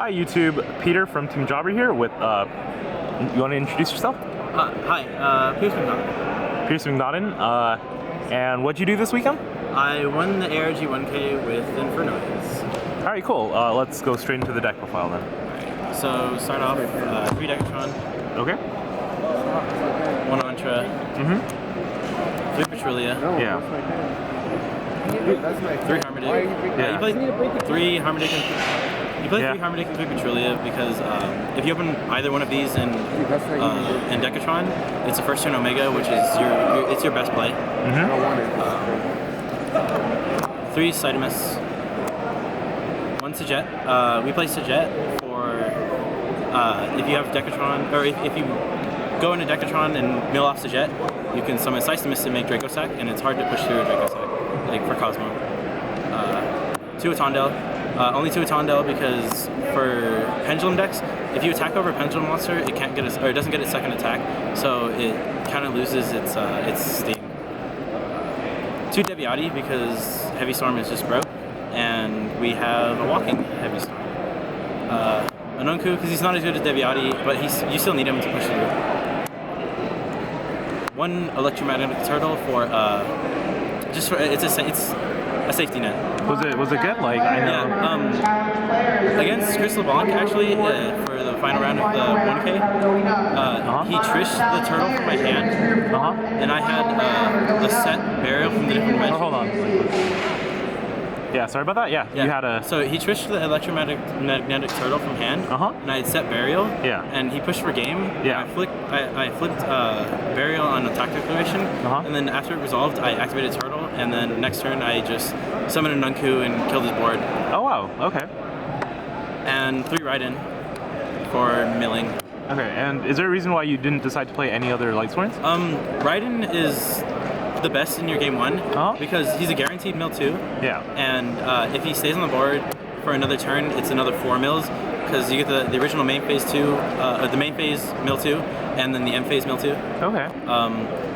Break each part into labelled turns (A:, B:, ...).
A: Hi YouTube, Peter from Team JrbJobber here with, you want to introduce yourself?
B: Hi, Pierce McNaughton.
A: Pierce McNaughton, and what'd you do this weekend?
B: I won the ARG 1K with Infernoid.
A: Alright, cool. Let's go straight into the deck profile then.
B: Alright, so start off, 3 Decatron.
A: Okay.
B: 1 Entra. 3 Petrulia.
A: Yeah.
B: 3 Harmodic.
A: Yeah.
B: You play 3 Harmodic and 3 Harmodic and 3 Petrulia because if you open either one of these in Decatron, it's a first turn Omega, which is your best play. 3 Cydamus. 1 Sajet. We play Sajet for if you have Decatron, or if you go into Decatron and mill off Sajet, you can summon Cydamus and make Draco Sack, and it's hard to push through a Draco Sack, like for Cosmo. 2 Atondel. Only 2 Atondel because for Pendulum decks, if you attack over a Pendulum monster, it can't get it doesn't get its second attack, so it kind of loses its steam. 2 Deviati because Heavy Storm is just broke, and we have a walking Heavy Storm. A Nonku because he's not as good as Deviati, but you still need him to push through. 1 Electromagnetic Turtle for it's a safety net.
A: Was it good? Like I know.
B: Yeah. Against Chris LeBlanc, actually, for the final round of the 1K, he trished the turtle from my hand, and I had a set burial from the different dimension.
A: Oh, hold on. Yeah, sorry about that. Yeah, you had a.
B: So he trished the electromagnetic turtle from hand, and I had set burial.
A: Yeah.
B: And he pushed for game.
A: Yeah.
B: I flipped burial on attack declaration, and then after it resolved, I activated turtle, and then next turn I just summoned a Nunku and killed his board.
A: Oh wow. Okay.
B: And 3 Raiden for milling.
A: Okay. And is there a reason why you didn't decide to play any other light swords?
B: Raiden is the best in your game 1 because he's a guaranteed mill 2.
A: Yeah.
B: And if he stays on the board for another turn, it's another 4 mills because you get the original main phase 2, the main phase mill 2, and then the end phase mill 2.
A: Okay.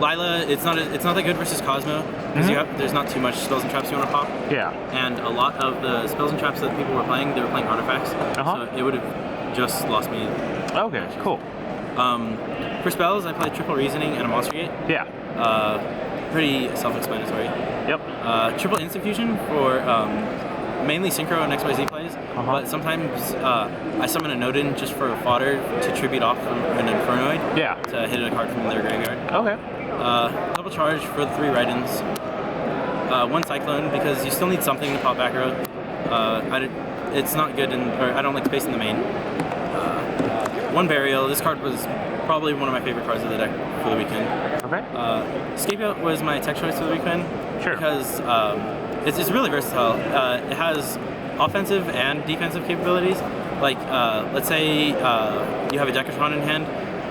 B: Lila, it's not that good versus Cosmo because there's not too much spells and traps you want to pop.
A: Yeah.
B: And a lot of the spells and traps that people were playing, they were playing artifacts, so it would have just lost me.
A: Okay. Cool.
B: For spells, I played Triple Reasoning and a Monster Gate.
A: Yeah.
B: Pretty self-explanatory.
A: Yep.
B: Triple Instant Fusion for mainly Synchro and XYZ plays, but sometimes I summon a Nodin just for fodder to tribute off from an Infernoid to hit a card from their graveyard.
A: Okay.
B: Double charge for the 3 Raidens. 1 Cyclone because you still need something to pop back row. It's not good, or I don't like space in the main. 1 Burial. This card was probably one of my favorite cards of the deck for the weekend.
A: Okay.
B: Scapegoat was my tech choice for the weekend because it's really versatile. It has offensive and defensive capabilities. Like, let's say you have a Decatron in hand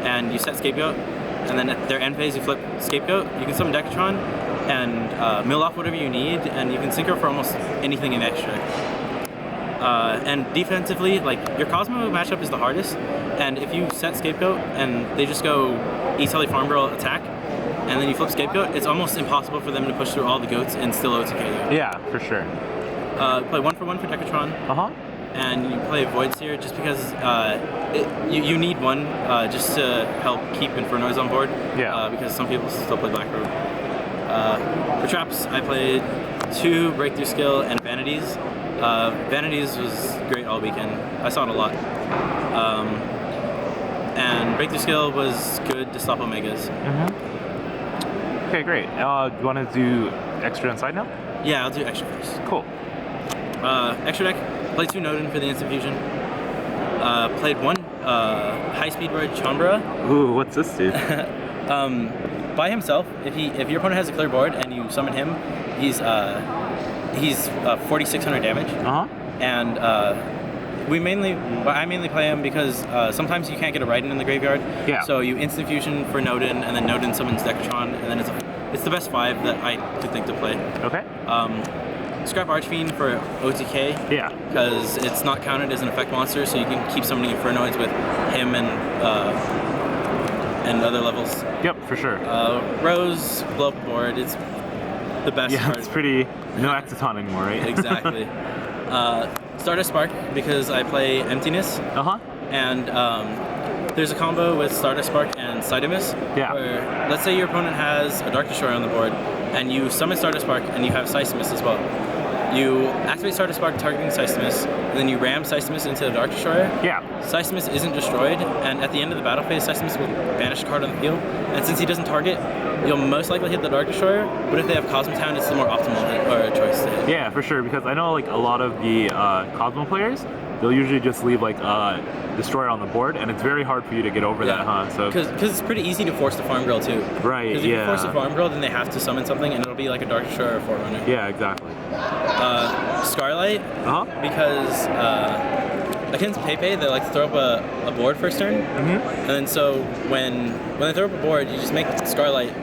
B: and you set Scapegoat, and then at their end phase you flip Scapegoat. You can summon Decatron and mill off whatever you need, and you can synchro for almost anything in extra. And defensively, like, your Cosmo matchup is the hardest, and if you set Scapegoat and they just go East Helly Farm Girl attack, and then you flip Scapegoat, it's almost impossible for them to push through all the goats and still OTK you.
A: Yeah, for sure.
B: Play 1 for 1 for Decatron. And you play Void Seer just because you need one just to help keep Infernoids on board. Yeah. Because some people still play Black Robe. For traps, I played 2 Breakthrough Skill and Vanities. Vanities was great all weekend. I saw it a lot. And Breakthrough Skill was good to stop Omegas.
A: Okay, great. Do you want to do extra inside now?
B: Yeah, I'll do extra first.
A: Cool.
B: Extra deck, played 2 Nodin for the Instant Fusion. Played 1 High Speed Bird Chambra.
A: Ooh, what's this dude?
B: By himself, if your opponent has a clear board and you summon him, he's 4,600 damage. And I mainly play him because sometimes you can't get a Raiden in the graveyard. Yeah. So you instant fusion for Nodin, and then Nodin summons Decatron, and then it's the best 5 that I could think to play. Okay. Scrap Archfiend for OTK. Yeah. Because it's not counted as an effect monster, so you can keep summoning Infernoids with him and other levels. Yep, for sure. Rose, blow up the board. It's the best card. It's pretty, no Exciton anymore, right? Exactly. Stardust Spark, because I play Emptiness, and there's a combo with Stardust Spark and Sidemus, where let's say your opponent has a Dark Destroyer on the board, and you summon Stardust Spark, and you have Sidemus as well. You activate Stardust Spark targeting Sidemus, and then you ram Sidemus into the Dark Destroyer. Sidemus isn't destroyed, and at the end of the battle phase, Sidemus will banish a card on the field, and since he doesn't target, you'll most likely hit the Dark Destroyer, but if they have Cosmo Town, it's the more optimal hit, or choice to hit.
A: Yeah, for sure, because I know like a lot of the Cosmo players, they'll usually just leave like Destroyer on the board, and it's very hard for you to get over that, huh? So
B: because it's pretty easy to force the farm grill too.
A: Right.
B: Because if you force the farm grill, then they have to summon something, and it'll be like a Dark Destroyer or Forerunner.
A: Yeah, exactly.
B: Scarlight, because against Pepe, they like to throw up a board first turn, and then so when they throw up a board, you just make Scarlight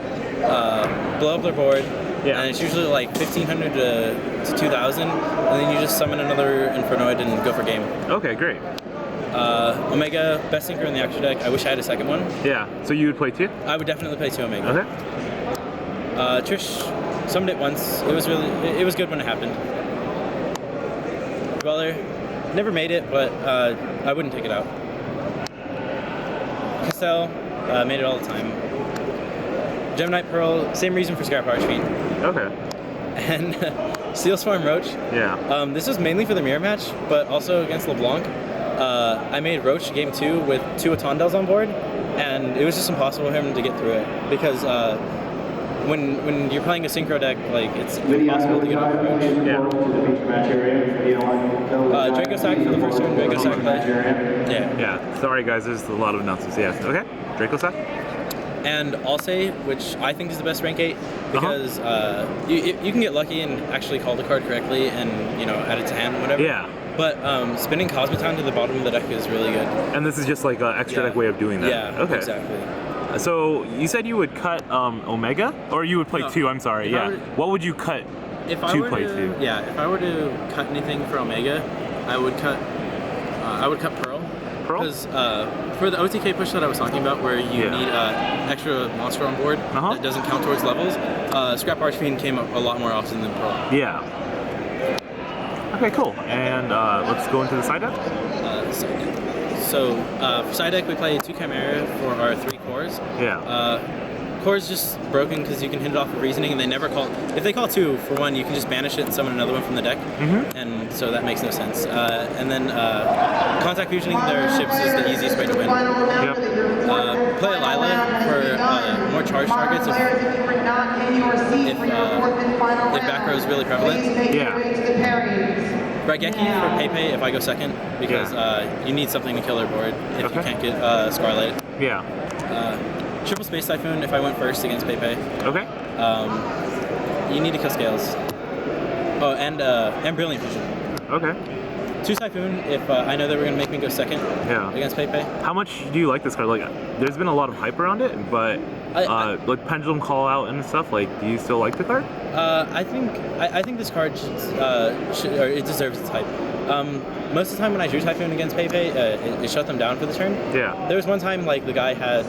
B: blow up their board. And it's usually like 1,500 to 2,000, and then you just summon another Infernoid and go for game.
A: Okay, great.
B: Omega, best synchro in the extra deck. I wish I had a second one.
A: Yeah, so you would play 2?
B: I would definitely play 2 Omega.
A: Okay.
B: Trish summoned it once. It was good when it happened. Dweller, never made it, but I wouldn't take it out. Castell, made it all the time. Gemini Pearl, same reason for Scrap Archfiend.
A: Okay.
B: And Steel Swarm Roach.
A: Yeah.
B: This was mainly for the mirror match, but also against LeBlanc. I made Roach game 2 with 2 Atondels on board, and it was just impossible for him to get through it because when you're playing a synchro deck, like it's impossible to get over Roach. Draco Sack for the first turn. Draco Sack play.
A: Yeah. Sorry guys, there's a lot of announcements. Yes. Okay. Draco Sack.
B: And Alsay, which I think is the best rank 8 because you can get lucky and actually call the card correctly and add it to hand, whatever.
A: Yeah.
B: But spinning Cosmotown to the bottom of the deck is really good.
A: And this is just like an extra deck way of doing that.
B: Yeah. Okay. Exactly.
A: So you said you would cut Omega, or you would play 2? I'm sorry. What would you cut to play 2?
B: Yeah. If I were to cut anything for Omega, I would cut Pearl. Because for the OTK push that I was talking about, where you need extra monster on board that doesn't count towards levels, Scrap Archfiend came up a lot more often than Pearl.
A: Yeah. Okay, cool. And let's go into the side deck.
B: Side deck. So for side deck, we play 2 Chimera for our 3 cores.
A: Yeah.
B: Core's just broken because you can hit it off of reasoning, and they never call. If they call 2 for 1, you can just banish it and summon another one from the deck, and so that makes no sense. And then contact fusioning their ships is the easiest way to win. Play Lila for more charge targets if back row is really prevalent. Raigeki for Pepe if I go second, because you need something to kill their board if you can't get Scarlight. Triple Space Typhoon if I went first against Pepe.
A: Okay.
B: You need to kill Scales. Oh, and Brilliant Fusion.
A: Okay.
B: 2 Typhoon if I know they were going to make me go second against Pepe.
A: How much do you like this card? Like, there's been a lot of hype around it, but like Pendulum Call Out and stuff, like, do you still like the card?
B: I think this card it deserves its hype. Most of the time when I drew Typhoon against Pepe, it shut them down for the turn.
A: Yeah.
B: There was one time like the guy had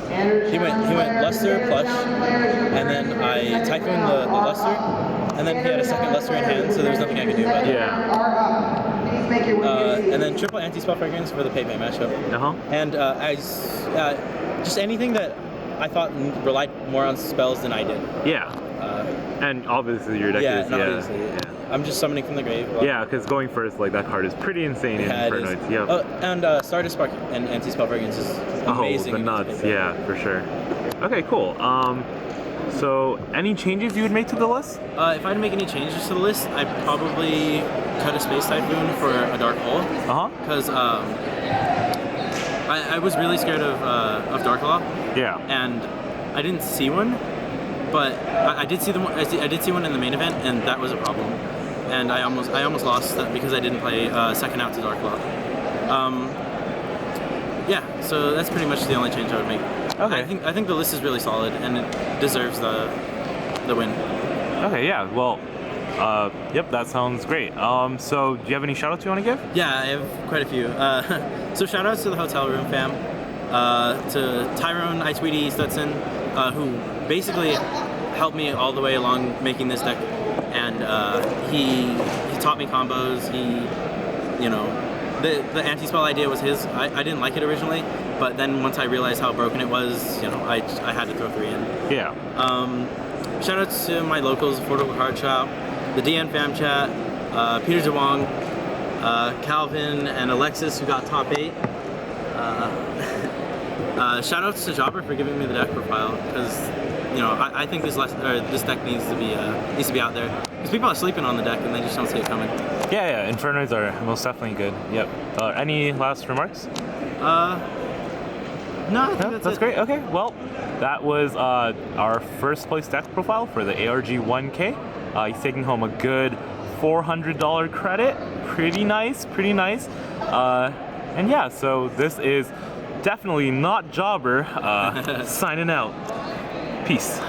B: he went Luster Plush, and then I Typhooned the Luster, and then he had a second Luster in hand, so there was nothing I could do about it. And then triple anti-spell fragrance for the Pepe matchup. And just anything that I thought relied more on spells than I did.
A: And obviously your deck is
B: obviously. I'm just summoning from the grave.
A: Yeah, because going first, like, that card is pretty insane in Infernoid.
B: And Stardust Spark and anti-spell fragrance is amazing.
A: Oh, the nuts, yeah, for sure. Okay, cool. So, any changes you would make to the list?
B: If I had to make any changes to the list, I'd probably cut a Space Typhoon for a Dark Hole. Because I was really scared of Dark Law. And I didn't see one, but I did see one in the main event, and that was a problem. And I almost lost that because I didn't play second out to Dark Law. So that's pretty much the only change I would make. Okay. I think the list is really solid, and it deserves the win.
A: Okay, yeah. Well, yep, that sounds great. So do you have any shoutouts you want to give?
B: Yeah, I have quite a few. So shoutouts to the Hotel Room fam, to Tyrone, iTweety, Stutson, who basically helped me all the way along making this deck, and he taught me combos. you know, the anti-spell idea was his. I didn't like it originally, but then once I realized how broken it was, you know, I had to throw 3 in.
A: Yeah.
B: Shout out to my locals, Affordable Card Shop, the DN Fam Chat, Peter Jawong, Calvin, and Alexis, who got top 8. Shout outs to JrbJobber for giving me the deck profile, because you know I think this deck needs to be out there, because people are sleeping on the deck and they just don't see it coming.
A: Yeah, Infernoids are most definitely good. Yep. Any last remarks?
B: No, I think
A: that's great. Okay, well, that was our first place deck profile for the ARG 1K. He's taking home a good $400 credit. Pretty nice, pretty nice. And yeah, so this is definitely not JrbJobber signing out. Peace.